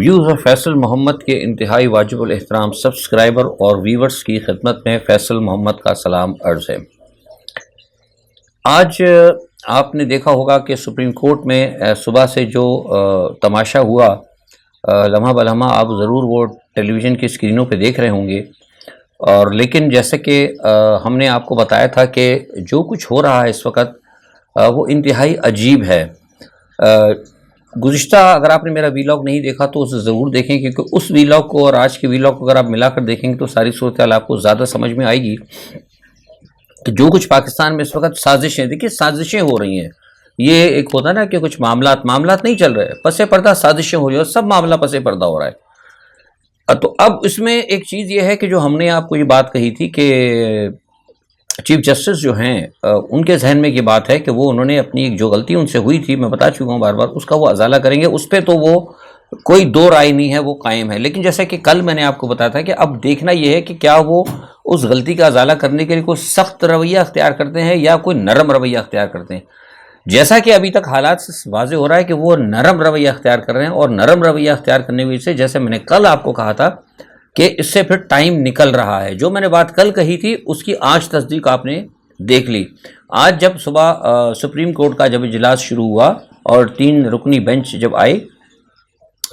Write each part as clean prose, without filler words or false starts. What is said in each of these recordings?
Videos اور فیصل محمد کے انتہائی واجب الاحترام سبسکرائبر اور ویورز کی خدمت میں فیصل محمد کا سلام عرض ہے۔ آج آپ نے دیکھا ہوگا کہ سپریم کورٹ میں صبح سے جو تماشا ہوا، لمحہ بلمحہ آپ ضرور وہ ٹیلی ویژن کی اسکرینوں پہ دیکھ رہے ہوں گے، اور لیکن جیسے کہ ہم نے آپ کو بتایا تھا کہ جو کچھ ہو رہا ہے اس وقت وہ انتہائی عجیب ہے۔ گزشتہ اگر آپ نے میرا ویلاگ نہیں دیکھا تو اسے ضرور دیکھیں، کیونکہ اس ویلاگ کو اور آج کے ویلاگ کو اگر آپ ملا کر دیکھیں گے تو ساری صورتحال آپ کو زیادہ سمجھ میں آئے گی کہ جو کچھ پاکستان میں اس وقت سازشیں، دیکھیے سازشیں ہو رہی ہیں۔ یہ ایک ہوتا ہے نا کہ کچھ معاملات نہیں چل رہے، پس پردہ سازشیں ہو رہی ہیں، سب معاملہ پس پردہ ہو رہا ہے۔ تو اب اس میں ایک چیز یہ ہے کہ جو ہم نے آپ کو یہ بات کہی تھی کہ چیف جسٹس جو ہیں ان کے ذہن میں یہ بات ہے کہ وہ انہوں نے اپنی جو غلطی ان سے ہوئی تھی، میں بتا چکا ہوں بار بار، اس کا وہ ازالہ کریں گے، اس پہ تو وہ کوئی دو رائے نہیں ہے، وہ قائم ہے۔ لیکن جیسا کہ کل میں نے آپ کو بتایا تھا کہ اب دیکھنا یہ ہے کہ کیا وہ اس غلطی کا ازالہ کرنے کے لیے کوئی سخت رویہ اختیار کرتے ہیں یا کوئی نرم رویہ اختیار کرتے ہیں۔ جیسا کہ ابھی تک حالات سے واضح ہو رہا ہے کہ وہ نرم رویہ اختیار کر رہے ہیں، اور نرم رویہ اختیار کرنے کی وجہ سے جیسے میں نے کل آپ کو کہا تھا کہ اس سے پھر ٹائم نکل رہا ہے۔ جو میں نے بات کل کہی تھی اس کی آج تصدیق آپ نے دیکھ لی۔ آج جب صبح سپریم کورٹ کا جب اجلاس شروع ہوا اور 3 رکنی بینچ جب آئے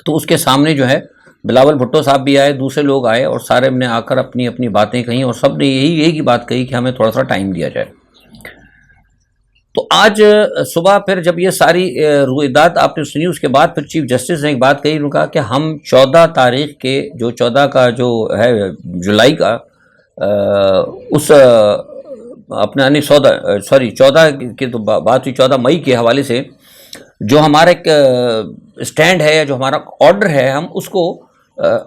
تو اس کے سامنے جو ہے بلاول بھٹو صاحب بھی آئے، دوسرے لوگ آئے، اور سارے نے آ کر اپنی اپنی باتیں کہیں، اور سب نے یہی کی بات کہی کہ ہمیں تھوڑا سا ٹائم دیا جائے۔ تو آج صبح پھر جب یہ ساری روایات آپ نے سنی، اس کے بعد پھر چیف جسٹس نے ایک بات کہی، انہوں نے کہا کہ ہم 14 تاریخ کے جو 14 کا جو ہے جولائی کا اس اپنا یعنی 14 کی تو بات ہوئی، 14 مئی کے حوالے سے جو ہمارا ایک اسٹینڈ ہے یا جو ہمارا آرڈر ہے، ہم اس کو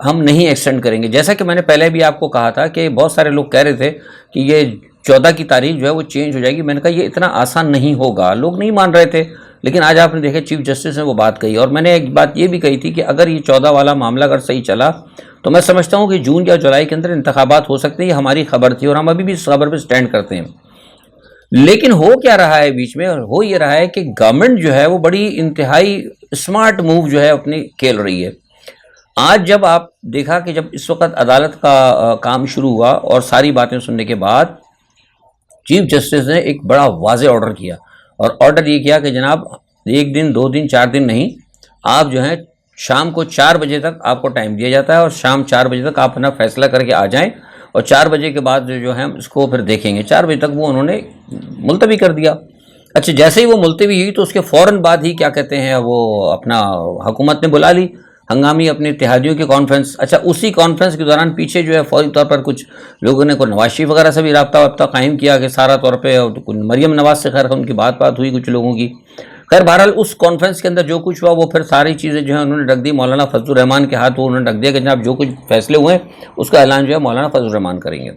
ہم نہیں ایکسٹینڈ کریں گے۔ جیسا کہ میں نے پہلے بھی آپ کو کہا تھا کہ بہت سارے لوگ کہہ رہے تھے کہ یہ 14 کی تاریخ جو ہے وہ چینج ہو جائے گی، میں نے کہا یہ اتنا آسان نہیں ہوگا، لوگ نہیں مان رہے تھے، لیکن آج آپ نے دیکھا چیف جسٹس نے وہ بات کہی۔ اور میں نے ایک بات یہ بھی کہی تھی کہ اگر یہ 14 والا معاملہ اگر صحیح چلا تو میں سمجھتا ہوں کہ جون یا جولائی کے اندر انتخابات ہو سکتے ہیں، یہ ہماری خبر تھی اور ہم ابھی بھی اس خبر پہ سٹینڈ کرتے ہیں۔ لیکن ہو کیا رہا ہے بیچ میں، ہو یہ رہا ہے کہ گورنمنٹ جو ہے وہ بڑی انتہائی اسمارٹ موو جو ہے اپنی کھیل رہی ہے۔ آج جب آپ دیکھا کہ جب اس وقت عدالت کا کام شروع ہوا اور ساری باتیں سننے کے بعد چیف جسٹس نے ایک بڑا واضح آرڈر کیا، اور آرڈر یہ کیا کہ جناب 1 دن 2 دن 4 دن نہیں، آپ جو ہیں شام کو 4 بجے تک آپ کو ٹائم دیا جاتا ہے، اور شام 4 بجے تک آپ اپنا فیصلہ کر کے آ جائیں، اور 4 بجے کے بعد جو ہے اس کو پھر دیکھیں گے۔ 4 بجے تک وہ انہوں نے ملتوی کر دیا۔ اچھا، جیسے ہی وہ ملتوی ہوئی تو اس کے فوراً بعد ہی کیا کہتے ہیں وہ اپنا حکومت نے بلا لی ہنگامی اپنے اتحادیوں کی کانفرنس۔ اچھا، اسی کانفرنس کے دوران پیچھے جو ہے فوری طور پر کچھ لوگوں نے کوئی نواز شریف وغیرہ سے بھی رابطہ قائم کیا کہ سارا طور پہ، مریم نواز سے خیر ان کی بات ہوئی کچھ لوگوں کی۔ خیر بہرحال اس کانفرنس کے اندر جو کچھ ہوا وہ پھر ساری چیزیں جو ہیں انہوں نے رکھ دی مولانا فضل الرحمان کے ہاتھ، انہوں نے رکھ دیا کہ جناب جو کچھ فیصلے ہوئے اس کا اعلان جو ہے مولانا فضل الرحمان کریں گے۔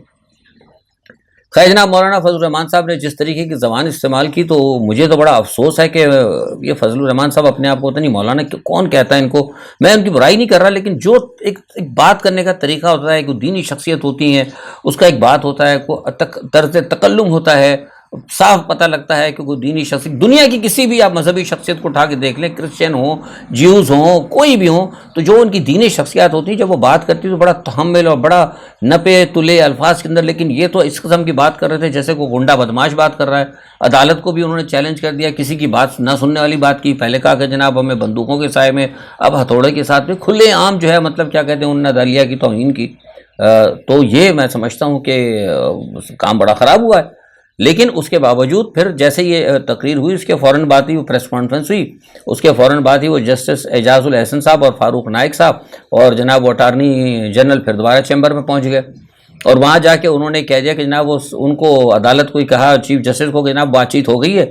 خیر جناب مولانا فضل الرحمان صاحب نے جس طریقے کی زبان استعمال کی تو مجھے تو بڑا افسوس ہے کہ یہ فضل الرحمان صاحب اپنے آپ کو پتہ نہیں مولانا کون کہتا ہے ان کو، میں ان کی برائی نہیں کر رہا، لیکن جو ایک بات کرنے کا طریقہ ہوتا ہے، کوئی دینی شخصیت ہوتی ہے اس کا ایک بات ہوتا ہے، کوئی طرز تکلم ہوتا ہے، صاف پتہ لگتا ہے کہ کوئی دینی شخصیت، دنیا کی کسی بھی آپ مذہبی شخصیت کو اٹھا کے دیکھ لیں، کرسچن ہوں، جیوز ہوں، کوئی بھی ہوں، تو جو ان کی دینی شخصیات ہوتی ہیں جب وہ بات کرتی ہے تو بڑا تحمل اور بڑا نپے تلے الفاظ کے اندر، لیکن یہ تو اس قسم کی بات کر رہے تھے جیسے کوئی گنڈا بدماش بات کر رہا ہے۔ عدالت کو بھی انہوں نے چیلنج کر دیا، کسی کی بات نہ سننے والی بات کی، پہلے کہا کہ جناب ہمیں بندوقوں کے سائے میں، اب ہتھوڑے کے ساتھ میں کھلے عام جو ہے مطلب کیا کہتے ہیں انہوں نے عدالیہ کی توہین کی۔ تو یہ میں سمجھتا ہوں کہ کام بڑا خراب ہوا ہے۔ لیکن اس کے باوجود پھر جیسے یہ تقریر ہوئی اس کے فوراً بعد ہی وہ پریس کانفرنس ہوئی، اس کے فوراً بعد ہی وہ جسٹس اعجاز الحسن صاحب اور فاروق نائک صاحب اور جناب وہ اٹارنی جنرل پھر دوبارہ چیمبر میں پہنچ گئے، اور وہاں جا کے انہوں نے کہہ دیا کہ جناب وہ ان کو عدالت کو ہی کہا چیف جسٹس کو کہ جناب بات چیت ہو گئی ہے،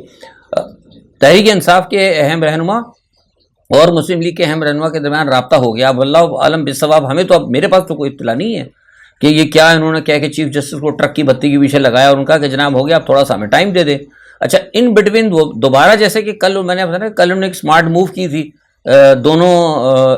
تحریک انصاف کے اہم رہنما اور مسلم لیگ کے اہم رہنما کے درمیان رابطہ ہو گیا، اب اللہ عالم بالصواب، ہمیں تو اب میرے پاس تو کوئی اطلاع نہیں ہے کہ یہ کیا انہوں نے کہا کہ چیف جسٹس کو ٹرک کی بتی کے پیچھے لگایا اور ان کا کہ جناب ہو گیا آپ تھوڑا سا ہمیں ٹائم دے دیں۔ اچھا، ان بٹوین دوبارہ جیسے کہ کل میں نے بتایا کل انہوں نے ایک اسمارٹ موو کی تھی دونوں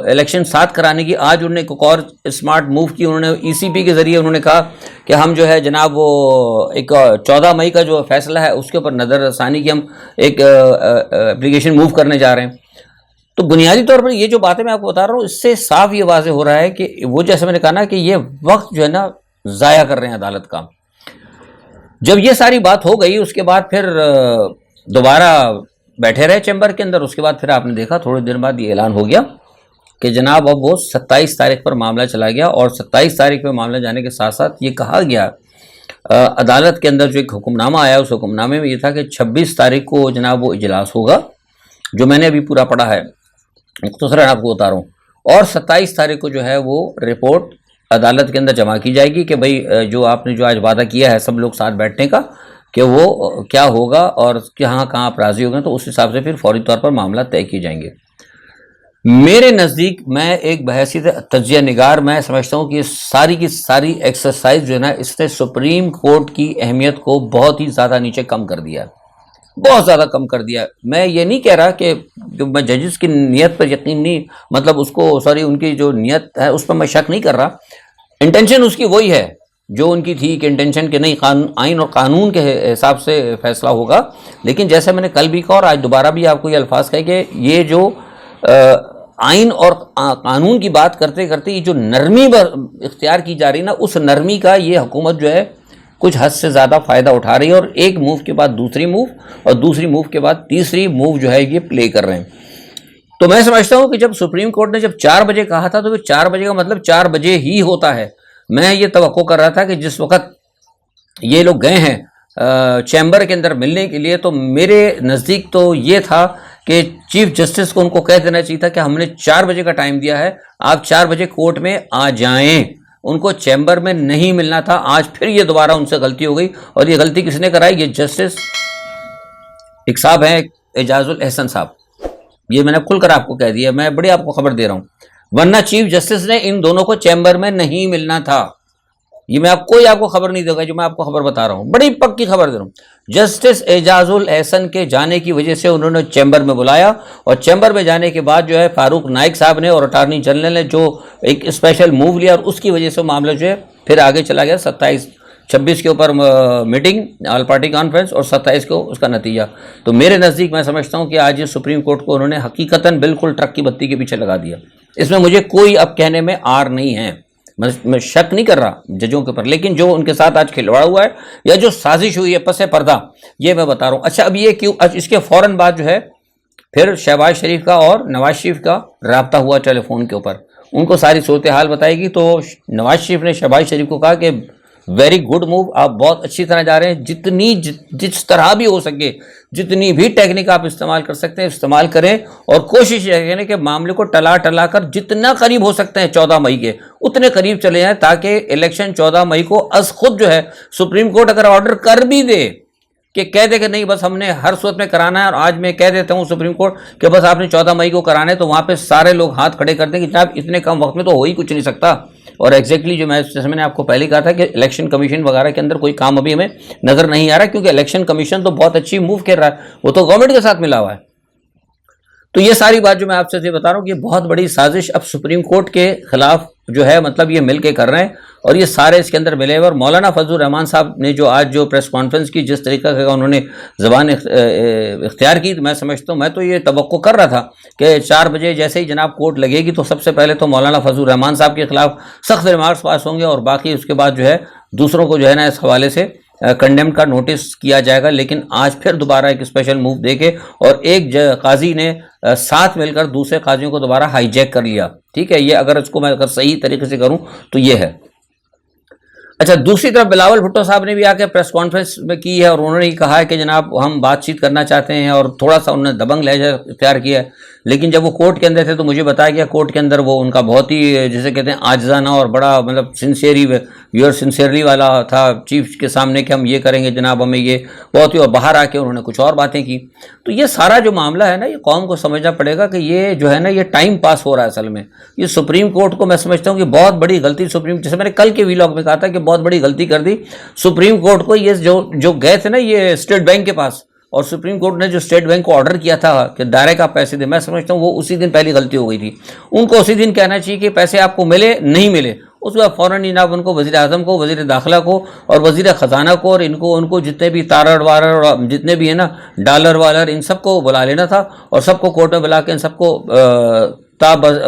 الیکشن ساتھ کرانے کی، آج انہوں نے ایک اور اسمارٹ موو کی، انہوں نے ای سی پی کے ذریعے انہوں نے کہا کہ ہم جو ہے جناب وہ ایک 14 مئی کا جو فیصلہ ہے اس کے اوپر نظر ثانی کی ہم ایک اپلیکیشن موو کرنے جا رہے ہیں۔ تو بنیادی طور پر یہ جو باتیں میں آپ کو بتا رہا ہوں اس سے صاف یہ واضح ہو رہا ہے کہ وہ جیسے میں نے کہا نا کہ یہ وقت جو ہے نا ضائع کر رہے ہیں عدالت کا. جب یہ ساری بات ہو گئی اس کے بعد پھر دوبارہ بیٹھے رہے چیمبر کے اندر. اس کے بعد پھر آپ نے دیکھا تھوڑے دن بعد یہ اعلان ہو گیا کہ جناب اب وہ 27 تاریخ پر معاملہ چلا گیا, اور 27 تاریخ پہ معاملہ جانے کے ساتھ ساتھ یہ کہا گیا عدالت کے اندر جو ایک حکم نامہ آیا اس حکم نامے میں یہ تھا کہ 26 تاریخ کو جناب وہ اجلاس ہوگا, جو میں نے ابھی پورا پڑھا ہے مختصراً آپ کو بتا رہا ہوں, اور 27 تاریخ کو جو ہے وہ رپورٹ عدالت کے اندر جمع کی جائے گی کہ بھئی جو آپ نے جو آج وعدہ کیا ہے سب لوگ ساتھ بیٹھنے کا کہ وہ کیا ہوگا اور کہاں آپ راضی ہو گئے, تو اس حساب سے پھر فوری طور پر معاملہ طے کیے جائیں گے. میرے نزدیک میں ایک بحیثیت تجزیہ نگار میں سمجھتا ہوں کہ ساری کی ساری ایکسرسائز جو ہے نا اس نے سپریم کورٹ کی اہمیت کو بہت ہی زیادہ نیچے کم کر دیا, بہت زیادہ کم کر دیا. میں یہ نہیں کہہ رہا کہ میں ججز کی نیت پر یقین نہیں, مطلب اس کو ان کی جو نیت ہے اس پر میں شک نہیں کر رہا, انٹینشن اس کی وہی ہے جو ان کی تھی کہ انٹینشن کے نہیں آئین اور قانون کے حساب سے فیصلہ ہوگا. لیکن جیسے میں نے کل بھی کہا اور آج دوبارہ بھی آپ کو یہ الفاظ کہے کہ یہ جو آئین اور قانون کی بات کرتے کرتے یہ جو نرمی اختیار کی جا رہی نا, اس نرمی کا یہ حکومت جو ہے کچھ حد سے زیادہ فائدہ اٹھا رہی ہے, اور ایک موو کے بعد دوسری موو اور دوسری موو کے بعد تیسری موو جو ہے یہ پلے کر رہے ہیں. تو میں سمجھتا ہوں کہ جب سپریم کورٹ نے جب 4 بجے کہا تھا تو 4 بجے کا مطلب 4 بجے ہی ہوتا ہے. میں یہ توقع کر رہا تھا کہ جس وقت یہ لوگ گئے ہیں چیمبر کے اندر ملنے کے لیے, تو میرے نزدیک تو یہ تھا کہ چیف جسٹس کو ان کو کہہ دینا چاہیے تھا کہ ہم نے 4 بجے کا ٹائم دیا ہے, آپ 4 بجے کورٹ میں آ جائیں. ان کو چیمبر میں نہیں ملنا تھا. آج پھر یہ دوبارہ ان سے غلطی ہو گئی, اور یہ غلطی کس نے کرائی؟ یہ جسٹس ایک صاحب ہیں اعجاز الاحسن صاحب, یہ میں نے کھل کر آپ کو کہہ دیا, میں بڑی آپ کو خبر دے رہا ہوں, ورنہ چیف جسٹس نے ان دونوں کو چیمبر میں نہیں ملنا تھا. یہ میں کوئی آپ کو خبر نہیں دے گا جو میں آپ کو خبر بتا رہا ہوں, بڑی پکی خبر دے رہا ہوں. جسٹس اعجاز الاحسن کے جانے کی وجہ سے انہوں نے چیمبر میں بلایا, اور چیمبر میں جانے کے بعد جو ہے فاروق نائک صاحب نے اور اٹارنی جنرل نے جو ایک اسپیشل موو لیا, اور اس کی وجہ سے معاملہ جو ہے پھر آگے چلا گیا. 26 کے اوپر میٹنگ آل پارٹی کانفرنس, اور 27 کو اس کا نتیجہ. تو میرے نزدیک میں سمجھتا ہوں کہ آج یہ سپریم کورٹ کو انہوں نے حقیقتاً بالکل ٹرک کی بتی کے پیچھے لگا دیا. اس میں مجھے کوئی اب کہنے میں آر نہیں ہے, میں شک نہیں کر رہا ججوں کے اوپر, لیکن جو ان کے ساتھ آج کھلواڑا ہوا ہے یا جو سازش ہوئی ہے پس پردہ, یہ میں بتا رہا ہوں. اچھا اب یہ کیوں, اس کے فوراً بعد جو ہے پھر شہباز شریف کا اور نواز شریف کا رابطہ ہوا ٹیلی فون کے اوپر, ان کو ساری صورتحال بتائی گی. تو نواز شریف نے شہباز شریف کو کہا کہ ویری گڈ موو, آپ بہت اچھی طرح جا رہے ہیں, جس طرح بھی ہو سکے جتنی بھی ٹیکنیک آپ استعمال کر سکتے ہیں استعمال کریں, اور کوشش یہ کریں کہ معاملے کو ٹلا کر جتنا قریب ہو سکتے ہیں 14 مئی کے اتنے قریب چلے جائیں, تاکہ الیکشن 14 مئی کو از خود جو ہے سپریم کورٹ اگر آرڈر کر بھی دے کہ کہہ دے کہ نہیں بس ہم نے ہر صورت میں کرانا ہے, اور آج میں کہہ دیتا ہوں سپریم کورٹ کہ بس آپ نے 14 مئی کو کرانا ہے, تو وہاں پہ سارے لوگ ہاتھ کھڑے کر دیں کہ جناب اتنے کم وقت میں تو ہو ہی کچھ نہیں سکتا. اور ایگزیکٹلی جو جیسے میں نے آپ کو پہلے کہا تھا کہ الیکشن کمیشن وغیرہ کے اندر کوئی کام ابھی ہمیں نظر نہیں آ رہا, کیونکہ الیکشن کمیشن تو بہت اچھی موو کر رہا ہے, وہ تو گورنمنٹ کے ساتھ ملا ہوا ہے. تو یہ ساری بات جو میں آپ سے بتا رہا ہوں کہ بہت بڑی سازش اب سپریم کورٹ کے خلاف جو ہے مطلب یہ مل کے کر رہے ہیں, اور یہ سارے اس کے اندر ملے ہوئے. اور مولانا فضل الرحمان صاحب نے جو آج جو پریس کانفرنس کی, جس طریقہ کا انہوں نے زبان اختیار کی, تو میں سمجھتا ہوں, میں تو یہ توقع کر رہا تھا کہ 4 بجے جیسے ہی جناب کورٹ لگے گی تو سب سے پہلے تو مولانا فضل الرحمان صاحب کے خلاف سخت ریمارکس پاس ہوں گے, اور باقی اس کے بعد جو ہے دوسروں کو جو ہے نا اس حوالے سے کنڈیم کا نوٹس کیا جائے گا. لیکن آج پھر دوبارہ ایک اسپیشل موو دے کے, اور ایک قاضی نے ساتھ مل کر دوسرے قاضیوں کو دوبارہ ہائی جیک کر لیا. ٹھیک ہے, یہ اگر اس کو میں اگر صحیح طریقے سے کروں تو یہ ہے. اچھا دوسری طرف بلاول بھٹو صاحب نے بھی آ کے پریس کانفرنس میں کی ہے, اور انہوں نے یہ کہا ہے کہ جناب ہم بات چیت کرنا چاہتے ہیں, اور تھوڑا سا انہوں نے دبنگ لہجہ اختیار کیا ہے. لیکن جب وہ کورٹ کے اندر تھے تو مجھے بتایا گیا کورٹ کے اندر وہ ان کا بہت ہی جسے کہتے ہیں عاجزانہ اور بڑا مطلب سنسیئرلی والا تھا چیف کے سامنے کہ ہم یہ کریں گے جناب, ہمیں یہ بہت ہی, اور باہر آ کے انہوں نے کچھ اور باتیں کی. تو یہ سارا جو معاملہ ہے نا, یہ قوم کو سمجھنا پڑے گا کہ یہ جو ہے نا یہ ٹائم پاس ہو رہا ہے. اصل میں یہ سپریم کورٹ کو میں سمجھتا ہوں کہ بہت بڑی غلطی جیسے میں نے کل کے ویلاگ میں کہا تھا کہ بہت بڑی غلطی کر دی سپریم کورٹ کو. یہ جو گئے تھے نا یہ اسٹیٹ بینک کے پاس, اور سپریم کورٹ نے جو اسٹیٹ بینک کو آرڈر کیا تھا کہ دائرے کا پیسے دے, میں سمجھتا ہوں وہ اسی دن پہلی غلطی ہو گئی تھی. ان کو اسی دن کہنا چاہیے کہ پیسے آپ کو ملے نہیں ملے, اس کے بعد فوراً جناب ان کو وزیر اعظم کو, وزیر داخلہ کو اور وزیر خزانہ کو اور ان کو جتنے بھی تارڑ وارڑ اور جتنے بھی ہیں نا ڈالر والر, ان سب کو بلا لینا تھا اور سب کو کورٹ میں بلا کے ان سب کو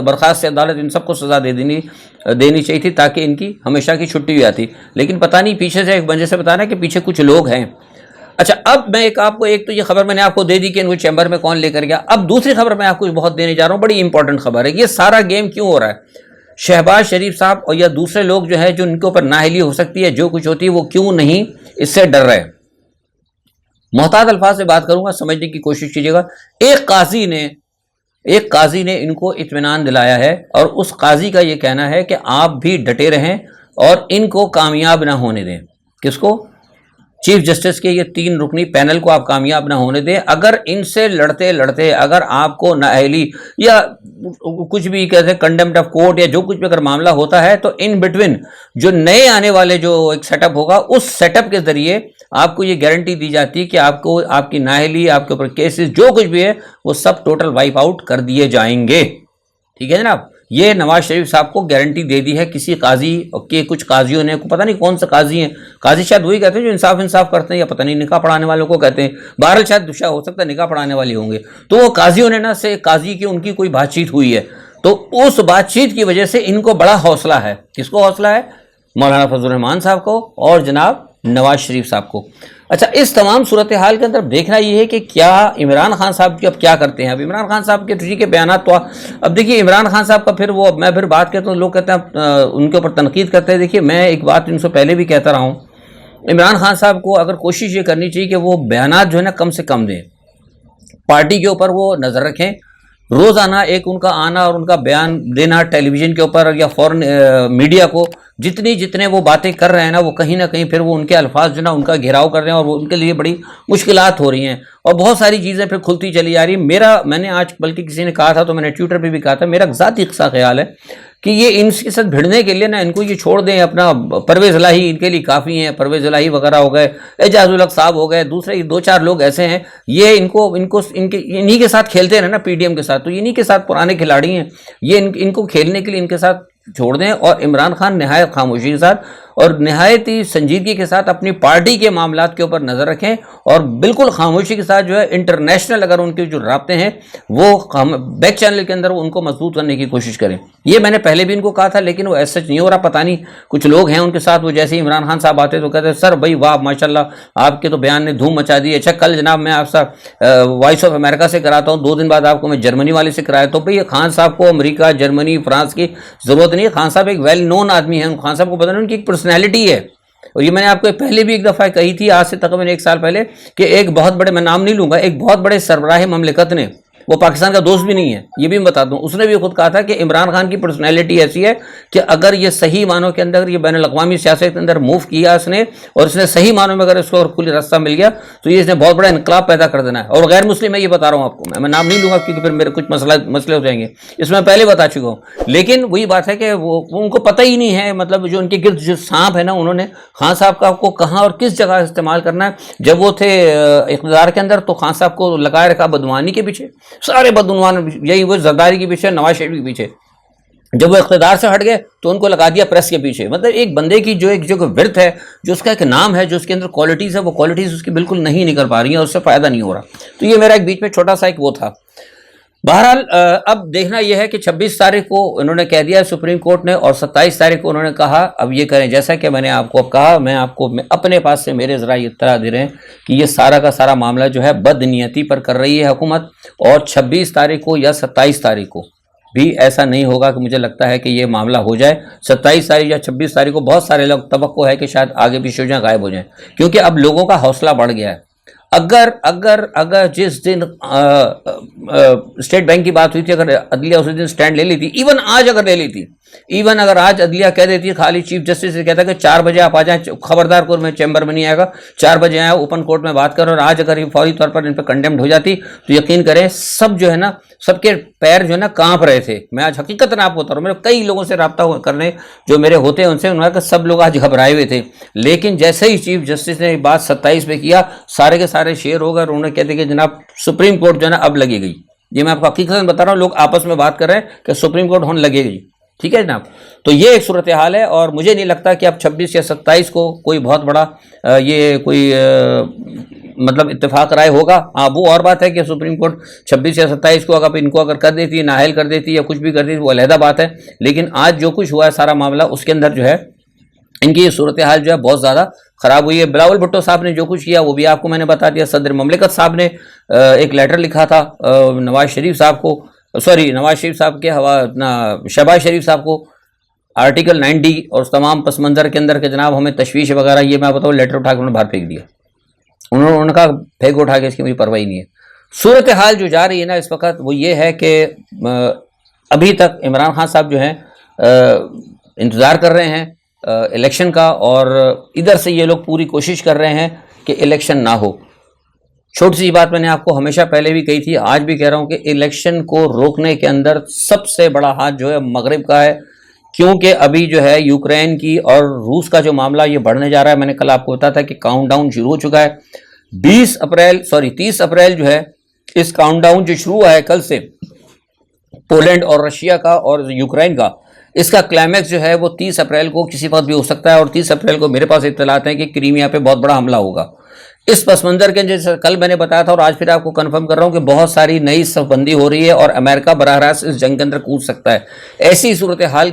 برخاست عدالت ان سب کو سزا دینی چاہیے تھی تاکہ ان کی ہمیشہ کی چھٹی ہوئی آتی. لیکن پتہ نہیں پیچھے سے ایک بندے سے بتا رہا ہے کہ پیچھے کچھ لوگ ہیں. اچھا, اب میں آپ کو ایک تو یہ خبر میں نے آپ کو دے دی کہ ان کو چیمبر میں کون لے کر گیا. اب دوسری خبر میں آپ کو بہت دینے جا رہا ہوں, بڑی امپورٹنٹ خبر ہے. یہ سارا گیم کیوں ہو رہا ہے؟ شہباز شریف صاحب اور یا دوسرے لوگ جو ہے جو ان کے اوپر نااہلی ہو سکتی ہے, جو کچھ ہوتی ہے, وہ کیوں نہیں اس سے ڈر رہے؟ محتاط الفاظ سے بات کروں گا, سمجھنے کی کوشش کیجیے گا. ایک قاضی نے ان کو اطمینان دلایا ہے اور اس قاضی کا یہ کہنا ہے کہ آپ بھی ڈٹے رہیں اور ان کو کامیاب نہ ہونے دیں. کس کو؟ چیف جسٹس کے یہ 3 رکنی پینل کو آپ کامیاب نہ ہونے دیں. اگر ان سے لڑتے اگر آپ کو نااہلی یا کچھ بھی کہتے ہیں کنڈیمٹ آف کورٹ یا جو کچھ بھی اگر معاملہ ہوتا ہے تو ان بٹوین جو نئے آنے والے جو ایک سیٹ اپ ہوگا, اس سیٹ اپ کے ذریعے آپ کو یہ گارنٹی دی جاتی ہے کہ آپ کو آپ کی نااہلی, آپ کے اوپر کیسز جو کچھ بھی ہے وہ سب ٹوٹل وائپ آؤٹ کر دیے جائیں گے. ٹھیک ہے جناب, یہ نواز شریف صاحب کو گارنٹی دے دی ہے کسی قاضی کے, کچھ قاضیوں نے, پتہ نہیں کون سے قاضی ہیں. قاضی شاید وہی کہتے ہیں جو انصاف کرتے ہیں, یا پتہ نہیں نکاح پڑھانے والوں کو کہتے ہیں. بہرحال شاید دوسرا ہو سکتا ہے نکاح پڑھانے والے ہوں گے. تو وہ قاضیوں نے نا سے قاضی کی ان کی کوئی بات چیت ہوئی ہے, تو اس بات چیت کی وجہ سے ان کو بڑا حوصلہ ہے. کس کو حوصلہ ہے؟ مولانا فضل الرحمان صاحب کو اور جناب نواز شریف صاحب کو. اچھا, اس تمام صورتحال کے اندر دیکھنا یہ ہے کہ کیا عمران خان صاحب کی اب کیا کرتے ہیں. اب عمران خان صاحب کے ٹھیک ہے بیانات تو اب دیکھیے عمران خان صاحب کا پھر وہ میں پھر بات کرتا ہوں, لوگ کہتے ہیں ان کے اوپر تنقید کرتے ہیں. دیکھیے میں ایک بات ان سے پہلے بھی کہتا رہا ہوں, عمران خان صاحب کو اگر کوشش یہ کرنی چاہیے کہ وہ بیانات جو ہے نا کم سے کم دیں, پارٹی کے اوپر وہ نظر رکھیں. روزانہ ایک ان کا آنا اور ان کا بیان دینا ٹیلی ویژن کے اوپر یا فورن میڈیا کو, جتنے وہ باتیں کر رہے ہیں نا, وہ کہیں نہ کہیں پھر وہ ان کے الفاظ جو نا ان کا گھیراؤ کر رہے ہیں اور وہ ان کے لیے بڑی مشکلات ہو رہی ہیں اور بہت ساری چیزیں پھر کھلتی چلی جا رہی ہیں. میں نے آج بلکہ کسی نے کہا تھا تو میں نے ٹویٹر پہ بھی کہا تھا, میرا ذاتی خیال ہے کہ یہ ان کے ساتھ بھیڑنے کے لیے نا ان کو یہ چھوڑ دیں. اپنا پرویز الہی ان کے لیے کافی ہیں, پرویز الہی وغیرہ ہو گئے, اعجاز الحق صاحب ہو گئے, دوسرے 2-4 لوگ ایسے ہیں, یہ انہی کے ساتھ کھیلتے ہیں نا پی ڈی ایم کے ساتھ, تو انہی کے ساتھ پرانے کھلاڑی ہیں, یہ ان کو کھیلنے کے لیے ان کے ساتھ چھوڑ دیں. اور عمران خان نہایت خاموشی کے ساتھ اور نہایت ہی سنجیدگی کے ساتھ اپنی پارٹی کے معاملات کے اوپر نظر رکھیں اور بالکل خاموشی کے ساتھ جو ہے انٹرنیشنل اگر ان کے جو رابطے ہیں وہ بیک چینل کے اندر ان کو مضبوط کرنے کی کوشش کریں. یہ میں نے پہلے بھی ان کو کہا تھا لیکن وہ ایسا نہیں ہو رہا. پتہ نہیں کچھ لوگ ہیں ان کے ساتھ, وہ جیسے عمران خان صاحب آتے تو کہتے ہیں سر بھائی واہ ماشاءاللہ آپ کے تو بیان نے دھوم مچا دی. اچھا کل جناب میں آپ سے وائس آف امریکہ سے کراتا ہوں, 2 دن بعد آپ کو میں جرمنی والے سے کرایا. تو بھائی خان صاحب کو امریکہ, جرمنی, فرانس کی ضرورت نہیں ہے. خان صاحب ایک ویل نون آدمی ہیں, خان صاحب کو پتہ نہیں ان کی ایک پرسنالٹی ہے. اور یہ میں نے آپ کو پہلے بھی ایک دفعہ کہی تھی, آج سے تقریباً 1 سال پہلے, کہ ایک بہت بڑے, میں نام نہیں لوں گا, ایک بہت بڑے سربراہ مملکت نے, وہ پاکستان کا دوست بھی نہیں ہے, یہ بھی میں بتا دوں, اس نے بھی خود کہا تھا کہ عمران خان کی پرسنالٹی ایسی ہے کہ اگر یہ صحیح معنوں کے اندر یہ بین الاقوامی سیاست کے اندر موو کیا اس نے, اور اس نے صحیح معنوں میں اگر اس کو اور کھلی راستہ مل گیا تو یہ اس نے بہت بڑا انقلاب پیدا کر دینا ہے. اور غیر مسلم میں یہ بتا رہا ہوں آپ کو, میں نام نہیں لوں گا کیونکہ پھر میرے کچھ مسئلے ہو جائیں گے, اس میں پہلے بتا چکا ہوں. لیکن وہی بات ہے کہ وہ ان کو پتہ ہی نہیں ہے, مطلب جو ان کے گرد جو سانپ ہے نا, انہوں نے خان صاحب کا کو کہاں اور کس جگہ استعمال کرنا ہے. جب وہ تھے اقتدار کے اندر تو خان صاحب کو لگائے رکھا بدعنوانی کے پیچھے, سارے بدعنوان یہی وہ زرداری کے پیچھے, نواز شریف کے پیچھے. جب وہ اقتدار سے ہٹ گئے تو ان کو لگا دیا پریس کے پیچھے. مطلب ایک بندے کی جو ایک ورث ہے, جو اس کا ایک نام ہے, جو اس کے اندر کوالٹیز ہے, وہ کوالٹیز اس کی بالکل نہیں نکل پا رہی ہیں اور اس سے فائدہ نہیں ہو رہا. تو یہ میرا ایک بیچ میں چھوٹا سا ایک وہ تھا. بہرحال اب دیکھنا یہ ہے کہ 26 تاریخ کو انہوں نے کہہ دیا سپریم کورٹ نے, اور 27 تاریخ کو انہوں نے کہا اب یہ کریں جیسا کہ میں نے آپ کو اب کہا. میں آپ کو اپنے پاس سے میرے ذرائع اطلاع دے رہے ہیں کہ یہ سارا کا سارا معاملہ جو ہے بد نیتی پر کر رہی ہے حکومت, اور 26 تاریخ کو یا 27 تاریخ کو بھی ایسا نہیں ہوگا کہ مجھے لگتا ہے کہ یہ معاملہ ہو جائے. 27 تاریخ یا 26 تاریخ کو بہت سارے لوگ توقع ہے کہ شاید آگے پیچھے ہو جائیں, غائب ہو جائیں, کیونکہ اب لوگوں کا حوصلہ بڑھ گیا ہے. اگر جس دن اسٹیٹ بینک کی بات ہوئی تھی, اگر عدلیہ اس دن سٹینڈ لے لی تھی, ایون آج اگر لے لی تھی, ایون اگر آج عدلیہ کہہ دیتی, خالی چیف جسٹس سے کہتا کہ 4 بجے آپ آ جائیں, خبردار کورٹ میں چیمبر میں نہیں آئے گا, 4 بجے آئے اوپن کورٹ میں بات کرو, اور آج اگر یہ فوری طور پر ان پہ کنڈیمڈ ہو جاتی تو یقین کریں سب جو ہے نا, سب کے پیر جو ہے نا کانپ رہے تھے. میں آج حقیقت آپ کو بتا رہا ہوں, میرے کئی لوگوں سے رابطہ کرنے جو میرے ہوتے ہیں ان سے, انہوں نے کہا سب لوگ آج گھبرائے ہوئے تھے. لیکن جیسے ہی چیف جسٹس نے بات 27 پہ کیا, سارے کے سارے شیئر ہو گئے, اور انہوں نے کہتے کہ جناب سپریم کورٹ جو ہے نا اب لگے گئی. یہ میں آپ کو حقیقت بتا رہا ہوں, لوگ آپس میں بات کر رہے ہیں کہ سپریم کورٹ ہونے لگے گی. ٹھیک ہے جناب. تو یہ ایک صورتحال ہے، اور مجھے نہیں لگتا کہ اب 26 یا 27 کو کوئی بہت بڑا یہ کوئی مطلب اتفاق رائے ہوگا. ہاں وہ اور بات ہے کہ سپریم کورٹ 26 یا 27 کو اگر ان کو اگر کر دیتی، نااہل کر دیتی یا کچھ بھی کر دیتی، وہ علیحدہ بات ہے. لیکن آج جو کچھ ہوا ہے سارا معاملہ، اس کے اندر جو ہے ان کی یہ صورتحال جو ہے بہت زیادہ خراب ہوئی ہے. بلاول بھٹو صاحب نے جو کچھ کیا وہ بھی آپ کو میں نے بتا دیا. صدر مملکت صاحب نے ایک لیٹر لکھا تھا نواز شریف صاحب کو، نواز شریف صاحب کے اپنا شہباز شریف صاحب کو، آرٹیکل 90 اور اس تمام پس منظر کے اندر کہ جناب ہمیں تشویش وغیرہ، یہ میں بتاؤں لیٹر اٹھا کے انہوں نے باہر پھینک دیا. انہوں نے کہا پھینک اٹھا کے، اس کی مجھے پرواہ نہیں ہے. صورتحال جو جا رہی ہے نا اس وقت وہ یہ ہے کہ ابھی تک عمران خان صاحب جو ہیں انتظار کر رہے ہیں الیکشن کا، اور ادھر سے یہ لوگ پوری کوشش کر رہے ہیں کہ الیکشن نہ ہو. چھوٹی سی بات میں نے آپ کو ہمیشہ پہلے بھی کہی تھی، آج بھی کہہ رہا ہوں کہ الیکشن کو روکنے کے اندر سب سے بڑا ہاتھ جو ہے مغرب کا ہے، کیونکہ ابھی جو ہے یوکرین کی اور روس کا جو معاملہ یہ بڑھنے جا رہا ہے. میں نے کل آپ کو بتایا تھا کہ کاؤنٹ ڈاؤن شروع ہو چکا ہے. 30 اپریل جو ہے اس کاؤنٹ ڈاؤن جو شروع ہوا ہے کل سے، پولینڈ اور رشیا کا اور یوکرین کا، اس کا کلائمیکس جو ہے وہ 30 اپریل کو کسی وقت بھی ہو سکتا ہے. اور 30 اپریل کو میرے پاس اطلاعات ہیں کہ کرائمیا پہ بہت بڑا حملہ ہوگا. اس پس منظر کے جیسے کل میں نے بتایا تھا اور آج پھر آپ کو کنفرم کر رہا ہوں کہ بہت ساری نئی صف بندی ہو رہی ہے اور امریکہ براہ راست اس جنگ کے اندر کود سکتا ہے. ایسی صورتحال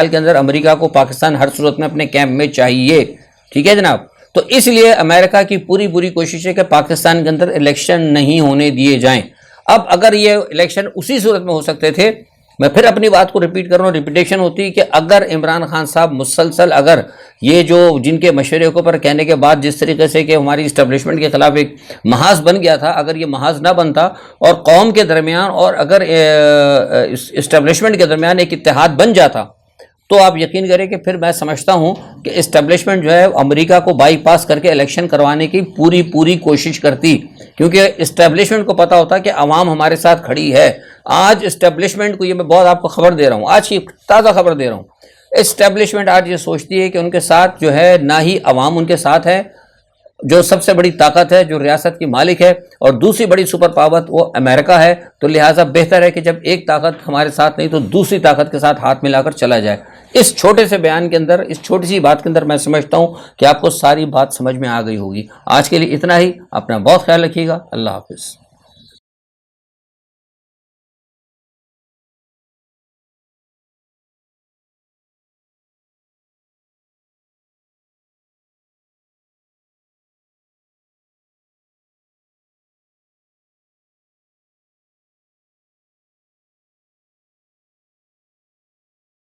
کے اندر امریکہ کو پاکستان ہر صورت میں اپنے کیمپ میں چاہیے. ٹھیک ہے جناب. تو اس لیے امریکہ کی پوری کوشش ہے کہ پاکستان کے اندر الیکشن نہیں ہونے دیے جائیں. اب اگر یہ الیکشن اسی صورت میں ہو سکتے تھے، میں پھر اپنی بات کو ریپیٹ کر رہا ہوں، ریپیٹیشن ہوتی کہ اگر عمران خان صاحب مسلسل اگر یہ جو جن کے مشورے کے اوپر کہنے کے بعد جس طریقے سے کہ ہماری اسٹیبلشمنٹ کے خلاف ایک محاذ بن گیا تھا، اگر یہ محاذ نہ بنتا اور قوم کے درمیان اور اگر اسٹیبلشمنٹ کے درمیان ایک اتحاد بن جاتا، تو آپ یقین کریں کہ پھر میں سمجھتا ہوں کہ اسٹیبلشمنٹ جو ہے امریکہ کو بائی پاس کر کے الیکشن کروانے کی پوری کوشش کرتی، کیونکہ اسٹیبلشمنٹ کو پتا ہوتا کہ عوام ہمارے ساتھ کھڑی ہے. آج اسٹیبلشمنٹ کو یہ میں بہت آپ کو خبر دے رہا ہوں، آج کی تازہ خبر دے رہا ہوں، اسٹیبلشمنٹ آج یہ سوچتی ہے کہ ان کے ساتھ جو ہے نہ ہی عوام ان کے ساتھ ہے، جو سب سے بڑی طاقت ہے، جو ریاست کی مالک ہے، اور دوسری بڑی سپر پاور وہ امریکہ ہے. تو لہٰذا بہتر ہے کہ جب ایک طاقت ہمارے ساتھ نہیں تو دوسری طاقت کے ساتھ ہاتھ ملا کر چلا جائے. اس چھوٹے سے بیان کے اندر، اس چھوٹی سی بات کے اندر میں سمجھتا ہوں کہ آپ کو ساری بات سمجھ میں آ گئی ہوگی. آج کے لیے اتنا ہی. اپنا بہت خیال رکھیے گا. اللہ حافظ.